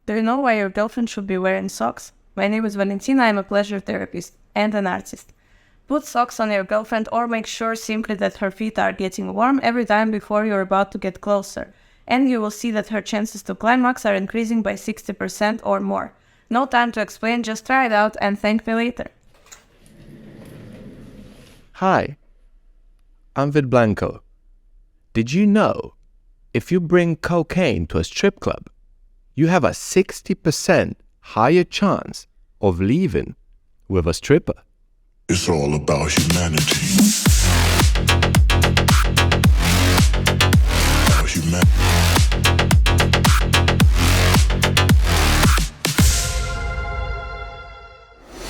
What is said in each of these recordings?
Do you know why your girlfriend should be wearing socks? My name is Valentina, I'm a pleasure therapist and an artist. Put socks on your girlfriend or make sure simply that her feet are getting warm every time before you're about to get closer. And you will see that her chances to climax are increasing by 60% or more. No time to explain, just try it out and thank me later. Hi, I'm with Blanco. Did you know if you bring cocaine to a strip club, you have a 60% higher chance of leaving with a stripper? It's all about humanity.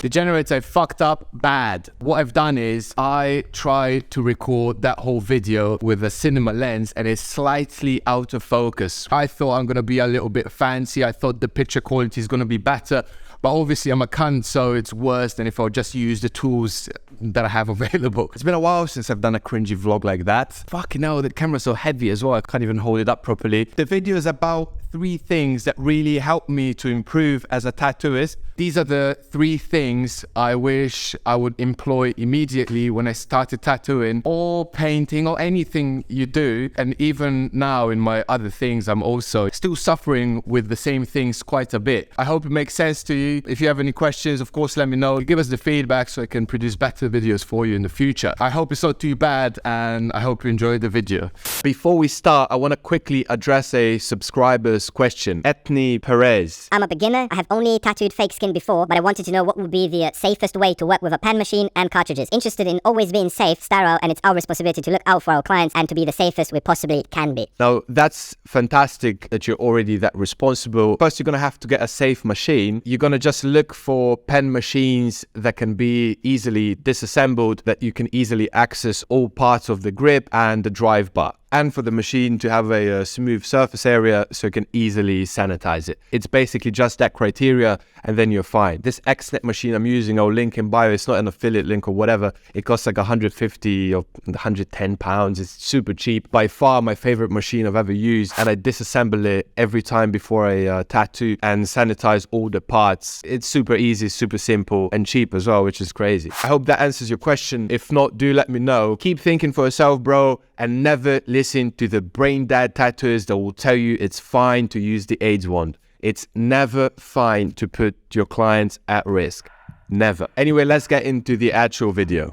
Degenerates, I fucked up bad. What I've done is I tried to record that whole video with a cinema lens and it's slightly out of focus. I thought I'm gonna be a little bit fancy. I thought the picture quality is gonna be better, but obviously I'm a cunt, so it's worse than if I just use the tools that I have available. It's been a while since I've done a cringy vlog like that. Fucking hell, the camera's so heavy as well, I can't even hold it up properly. The video is about 3 things that really helped me to improve as a tattooist. These are the 3 things I wish I would employ immediately when I started tattooing or painting or anything you do. And even now in my other things, I'm also still suffering with the same things quite a bit. I hope it makes sense to you. If you have any questions, of course, let me know. Give us the feedback so I can produce better videos for you in the future. I hope it's not too bad and I hope you enjoyed the video. Before we start, I want to quickly address a subscriber's question. Ethne Perez. I'm a beginner. I have only tattooed fake skin before, but I wanted to know what would be the safest way to work with a pen machine and cartridges. Interested in always being safe, sterile, and it's our responsibility to look out for our clients and to be the safest we possibly can be. Now, that's fantastic that you're already that responsible. First, you're going to have to get a safe machine. You're going to just look for pen machines that can be easily disassembled, that you can easily access all parts of the grip and the drive bar. And for the machine to have a smooth surface area so you can easily sanitize it. It's basically just that criteria and then you're fine. This XNet machine I'm using, I'll link in bio, it's not an affiliate link or whatever. It costs like 150 or 110 pounds. It's super cheap. By far my favorite machine I've ever used, and I disassemble it every time before I tattoo and sanitize all the parts. It's super easy, super simple and cheap as well, which is crazy. I hope that answers your question. If not, do let me know. Keep thinking for yourself, bro, and never listen to the brain dead tattooers that will tell you it's fine to use the AIDS wand. It's never fine to put your clients at risk. Never. Anyway, let's get into the actual video.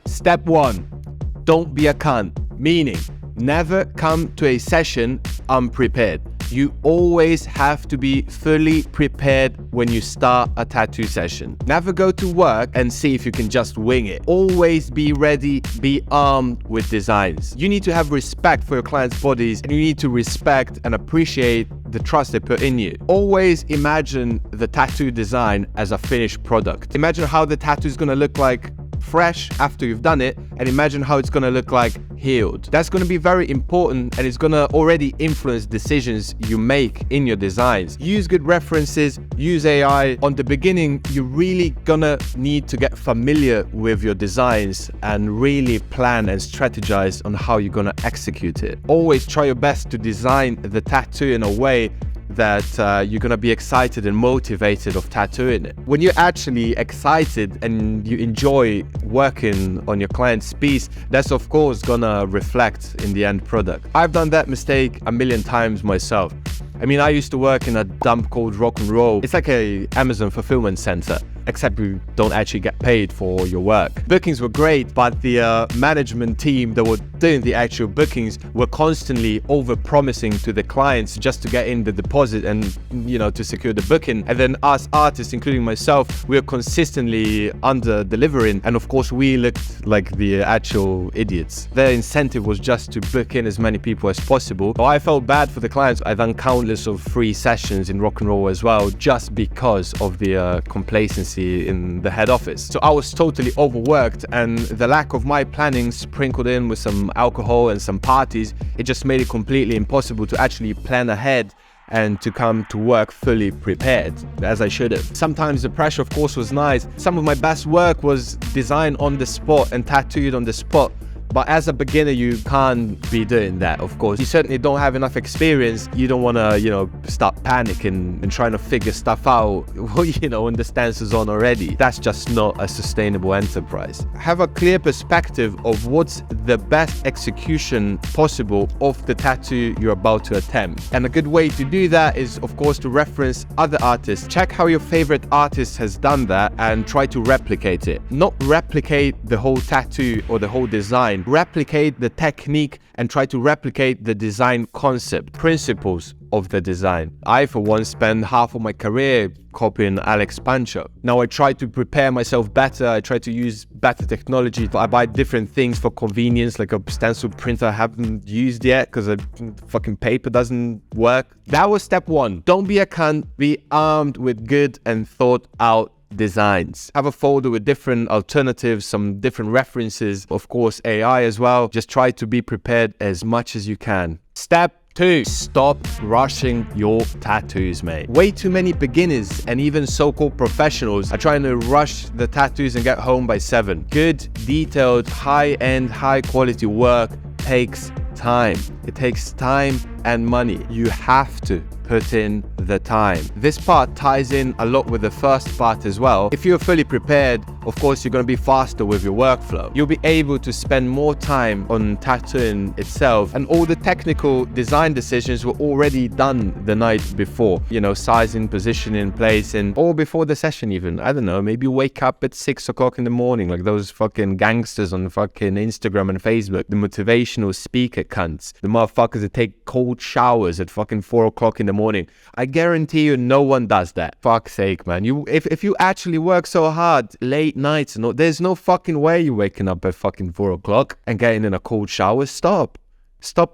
Step 1. Don't be a cunt. Meaning, never come to a session unprepared. You always have to be fully prepared when you start a tattoo session. Never go to work and see if you can just wing it. Always be ready, be armed with designs. You need to have respect for your clients' bodies and you need to respect and appreciate the trust they put in you. Always imagine the tattoo design as a finished product. Imagine how the tattoo is going to look like fresh after you've done it, and imagine how it's going to look like healed. That's going to be very important and it's going to already influence decisions you make in your designs. Use good references, use AI. On the beginning, you're really gonna need to get familiar with your designs and really plan and strategize on how you're gonna execute it. Always try your best to design the tattoo in a way that you're gonna be excited and motivated of tattooing it. When you're actually excited and you enjoy working on your client's piece, that's of course gonna reflect in the end product. I've done that mistake a million times myself. I mean, I used to work in a dump called Rock and Roll. It's like a Amazon fulfillment center, except you don't actually get paid for your work. Bookings were great, but the management team that were doing the actual bookings were constantly over-promising to the clients just to get in the deposit and, you know, to secure the booking. And then us artists, including myself, we were consistently under-delivering. And of course, we looked like the actual idiots. Their incentive was just to book in as many people as possible. So I felt bad for the clients. I've done countless of free sessions in Rock and Roll as well, just because of the complacency in the head office. So I was totally overworked, and the lack of my planning sprinkled in with some alcohol and some parties, it just made it completely impossible to actually plan ahead and to come to work fully prepared, as I should have. Sometimes the pressure, of course, was nice. Some of my best work was designed on the spot and tattooed on the spot. But as a beginner, you can't be doing that, of course. You certainly don't have enough experience. You don't want to, start panicking and trying to figure stuff out, when the stance is on already. That's just not a sustainable enterprise. Have a clear perspective of what's the best execution possible of the tattoo you're about to attempt. And a good way to do that is, of course, to reference other artists. Check how your favorite artist has done that and try to replicate it. Not replicate the whole tattoo or the whole design. Replicate the technique and try to replicate the design concept, principles of the design. I, for one, spent half of my career copying Alex Pancho. Now I try to prepare myself better. I try to use better technology. I buy different things for convenience, like a stencil printer I haven't used yet because fucking paper doesn't work. That was step one. Don't be a cunt. Be armed with good and thought out designs. Have a folder with different alternatives, some different references, of course AI as well. Just try to be prepared as much as you can. Step 2. Stop rushing your tattoos, mate. Way too many beginners and even so-called professionals are trying to rush the tattoos and get home by 7. Good, detailed, high-end, high-quality work takes time. It takes time and money. You have to put in the time. This part ties in a lot with the first part as well. If you're fully prepared, of course, you're going to be faster with your workflow. You'll be able to spend more time on tattooing itself, and all the technical design decisions were already done the night before. Sizing, positioning, placing, or before the session even. I don't know, maybe wake up at 6 o'clock in the morning like those fucking gangsters on fucking Instagram and Facebook, the motivational speaker cunts, the motherfuckers that take cold showers at fucking 4 o'clock in the morning. I guarantee you no one does that. Fuck's sake, man. If you actually work so hard late nights, there's no fucking way you're waking up at fucking 4 o'clock and getting in a cold shower. Stop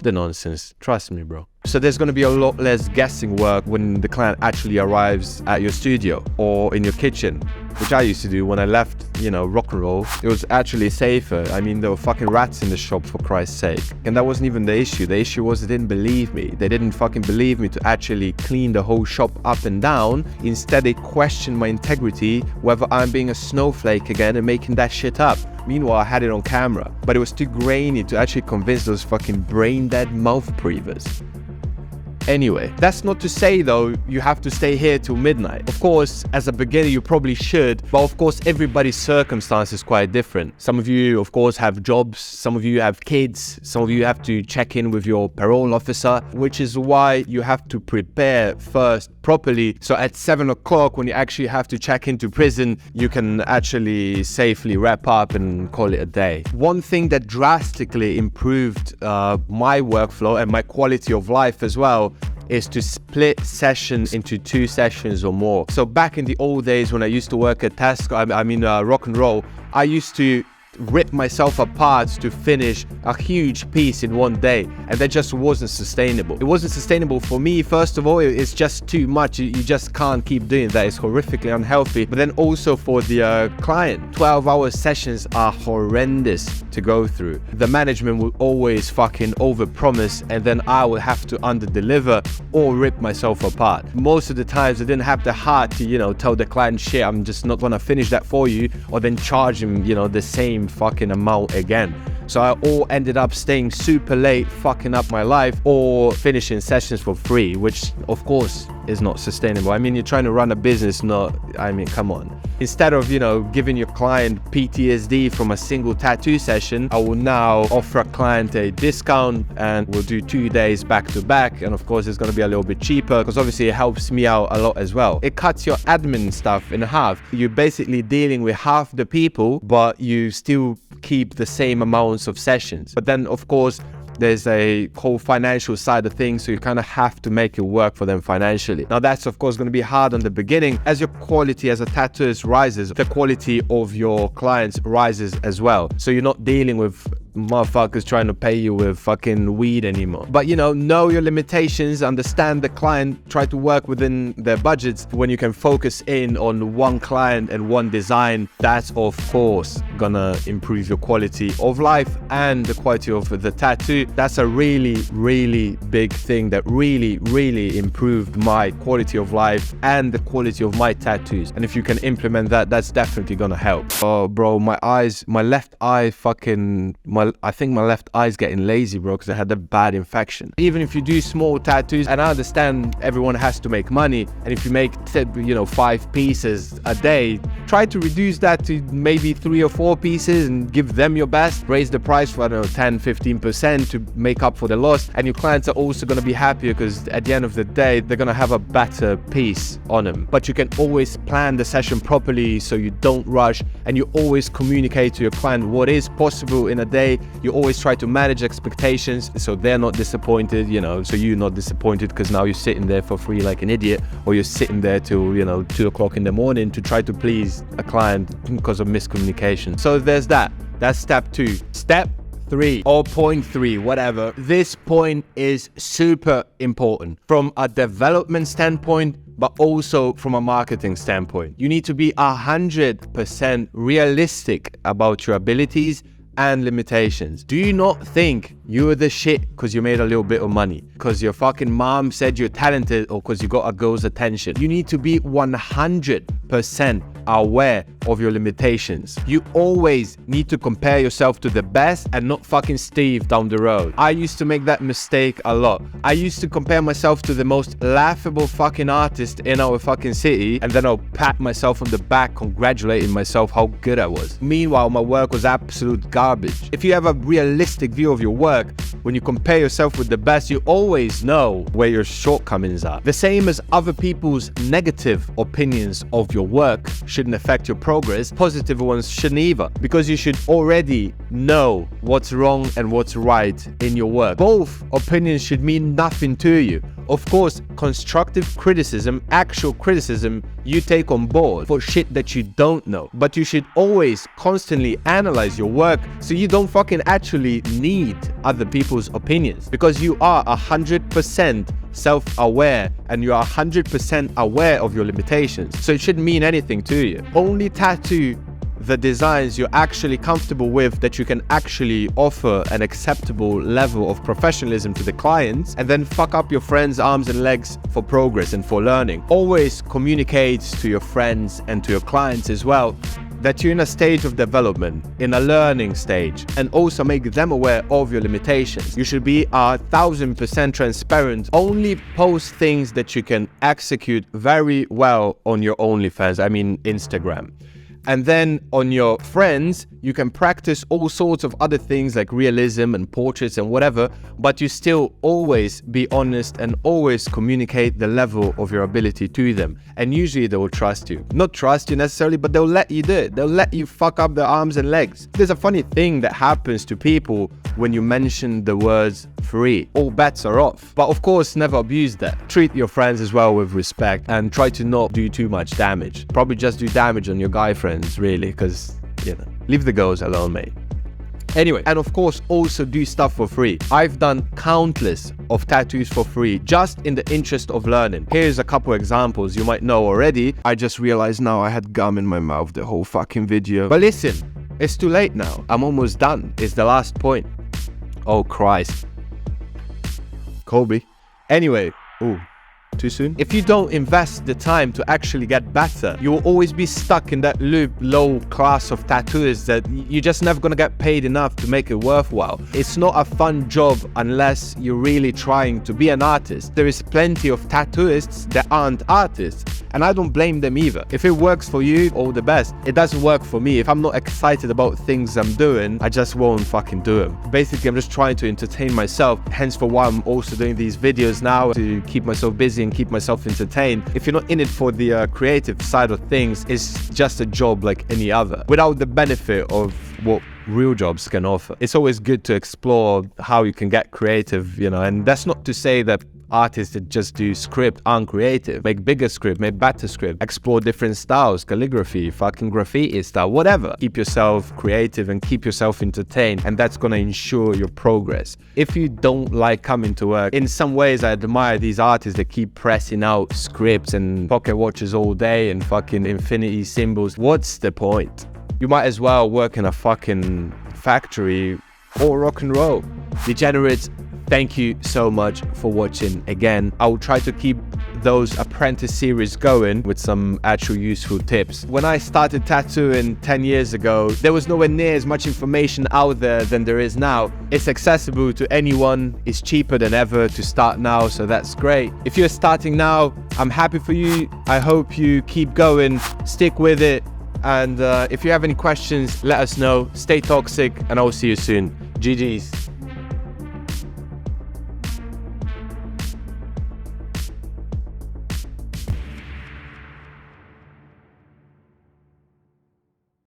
the nonsense. Trust me, bro. So there's going to be a lot less guessing work when the client actually arrives at your studio or in your kitchen, which I used to do when I left, rock and roll. It was actually safer. I mean, there were fucking rats in the shop, for Christ's sake. And that wasn't even the issue. The issue was they didn't believe me. They didn't fucking believe me to actually clean the whole shop up and down. Instead, they questioned my integrity, whether I'm being a snowflake again and making that shit up. Meanwhile, I had it on camera, but it was too grainy to actually convince those fucking brain-dead mouth breathers. Anyway, that's not to say though you have to stay here till midnight. Of course, as a beginner you probably should, but of course everybody's circumstance is quite different. Some of you of course have jobs, some of you have kids, some of you have to check in with your parole officer, which is why you have to prepare first properly. So at 7 o'clock when you actually have to check into prison, you can actually safely wrap up and call it a day. One thing that drastically improved my workflow and my quality of life as well is to split sessions into 2 sessions or more. So back in the old days when I used to work at Tesco, rock and roll, I used to rip myself apart to finish a huge piece in one day, and that just wasn't sustainable. It wasn't sustainable for me. First of all, it's just too much. You just can't keep doing that. It's horrifically unhealthy. But then also for the client, 12-hour sessions are horrendous to go through. The management will always fucking overpromise, and then I will have to underdeliver or rip myself apart. Most of the times I didn't have the heart to tell the client, shit, I'm just not gonna finish that for you, or then charge him the same fucking amount again. So I all ended up staying super late, fucking up my life, or finishing sessions for free, which of course is not sustainable. I mean, you're trying to run a business, come on. Instead of, giving your client PTSD from a single tattoo session, I will now offer a client a discount and we'll do 2 days back to back. And of course, it's going to be a little bit cheaper because obviously it helps me out a lot as well. It cuts your admin stuff in half. You're basically dealing with half the people, but you still keep the same amounts of sessions. But then, of course, there's a whole financial side of things, so you kind of have to make it work for them financially. Now that's of course going to be hard on the beginning. As your quality as a tattooist rises, the quality of your clients rises as well. So you're not dealing with motherfuckers trying to pay you with fucking weed anymore. But know your limitations, understand the client, try to work within their budgets. When you can focus in on one client and one design, that's of course gonna improve your quality of life and the quality of the tattoo. That's a really, really big thing that really, really improved my quality of life and the quality of my tattoos. And if you can implement that, that's definitely gonna help. Oh bro, my left eye fucking, my I think my left eye's getting lazy, bro, because I had a bad infection. Even if you do small tattoos, and I understand everyone has to make money, and if you make, 5 pieces a day, try to reduce that to maybe 3 or 4 pieces and give them your best. Raise the price for, 10-15% to make up for the loss, and your clients are also going to be happier because at the end of the day, they're going to have a better piece on them. But you can always plan the session properly so you don't rush, and you always communicate to your client what is possible in a day. You always try to manage expectations so they're not disappointed, so you're not disappointed because now you're sitting there for free like an idiot, or you're sitting there till 2 o'clock in the morning to try to please a client because of miscommunication. So there's that. That's step 2. Step 3 or point 3, whatever. This point is super important from a development standpoint, but also from a marketing standpoint. You need to be 100% realistic about your abilities and limitations. Do you not think you're the shit because you made a little bit of money, because your fucking mom said you're talented, or because you got a girl's attention? You need to be 100% aware of your limitations. You always need to compare yourself to the best and not fucking Steve down the road. I used to make that mistake a lot. I used to compare myself to the most laughable fucking artist in our fucking city, and then I'll pat myself on the back congratulating myself how good I was. Meanwhile, my work was absolute garbage. If you have a realistic view of your work, when you compare yourself with the best, you always know where your shortcomings are. The same as other people's negative opinions of your work shouldn't affect your progress, positive ones shouldn't either, because you should already know what's wrong and what's right in your work. Both opinions should mean nothing to you. Of course, constructive criticism, actual criticism, you take on board for shit that you don't know. But you should always constantly analyze your work so you don't fucking actually need other people's opinions, because you are 100% self-aware and you are 100% aware of your limitations. So it shouldn't mean anything to you. Only tattoo the designs you're actually comfortable with, that you can actually offer an acceptable level of professionalism to the clients, and then fuck up your friends' arms and legs for progress and for learning. Always communicate to your friends and to your clients as well that you're in a stage of development, in a learning stage, and also make them aware of your limitations. You should be 1000% transparent. Only post things that you can execute very well on your OnlyFans, I mean Instagram. And then on your friends, you can practice all sorts of other things like realism and portraits and whatever, but you still always be honest and always communicate the level of your ability to them. And usually they will trust you. Not trust you necessarily, but they'll let you do it. They'll let you fuck up their arms and legs. There's a funny thing that happens to people when you mention the words free. All bets are off. But of course, never abuse that. Treat your friends as well with respect and try to not do too much damage. Probably just do damage on your guy friends, really, because, leave the girls alone, mate. Anyway, and of course, also do stuff for free. I've done countless of tattoos for free, just in the interest of learning. Here's a couple examples you might know already. I just realized now I had gum in my mouth the whole fucking video. But listen, it's too late now. I'm almost done. It's the last point. Oh, Christ. Kobe. Anyway, too soon? If you don't invest the time to actually get better, you will always be stuck in that loop, low class of tattooists that you're just never gonna get paid enough to make it worthwhile. It's not a fun job unless you're really trying to be an artist. There is plenty of tattooists that aren't artists, and I don't blame them either. If it works for you, all the best. It doesn't work for me. If I'm not excited about things I'm doing, I just won't fucking do them. Basically, I'm just trying to entertain myself, hence for why I'm also doing these videos now, to keep myself busy and keep myself entertained. If you're not in it for the creative side of things, it's just a job like any other, without the benefit of what real jobs can offer. It's always good to explore how you can get creative, and that's not to say that artists that just do script aren't creative. Make bigger script, make better script, explore different styles, calligraphy, fucking graffiti style, whatever. Keep yourself creative and keep yourself entertained, and that's gonna ensure your progress. If you don't like coming to work, in some ways I admire these artists that keep pressing out scripts and pocket watches all day and fucking infinity symbols. What's the point? You might as well work in a fucking factory or rock and roll. Degenerates, thank you so much for watching again. I will try to keep those apprentice series going with some actual useful tips. When I started tattooing 10 years ago, there was nowhere near as much information out there than there is now. It's accessible to anyone, it's cheaper than ever to start now, so that's great. If you're starting now, I'm happy for you. I hope you keep going, stick with it, and if you have any questions, let us know. Stay toxic, and I'll see you soon. GG's.